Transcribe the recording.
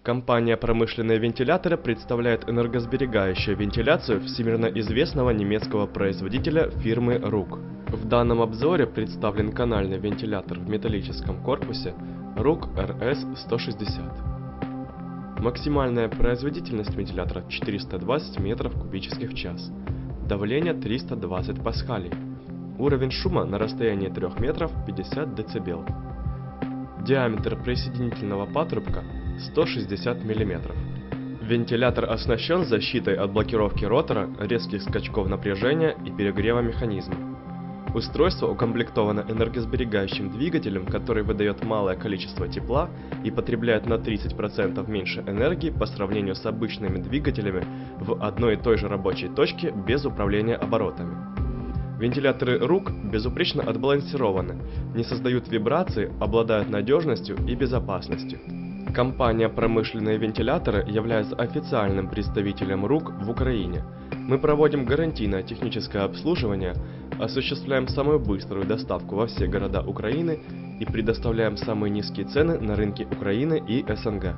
Компания «Промышленные вентиляторы» представляет энергосберегающую вентиляцию всемирно известного немецкого производителя фирмы RUG. В данном обзоре представлен канальный вентилятор в металлическом корпусе RUG RS-160. Максимальная производительность вентилятора 420 метров кубических в час. Давление 320 паскалей. Уровень шума на расстоянии 3 метров 50 дБ. Диаметр присоединительного патрубка 160 мм. Вентилятор оснащен защитой от блокировки ротора, резких скачков напряжения и перегрева механизма. Устройство укомплектовано энергосберегающим двигателем, который выдает малое количество тепла и потребляет на 30% меньше энергии по сравнению с обычными двигателями в одной и той же рабочей точке без управления оборотами. Вентиляторы RUG безупречно отбалансированы, не создают вибраций, обладают надежностью и безопасностью. Компания «Промышленные вентиляторы» является официальным представителем RUG в Украине. Мы проводим гарантийное техническое обслуживание, осуществляем самую быструю доставку во все города Украины и предоставляем самые низкие цены на рынке Украины и СНГ.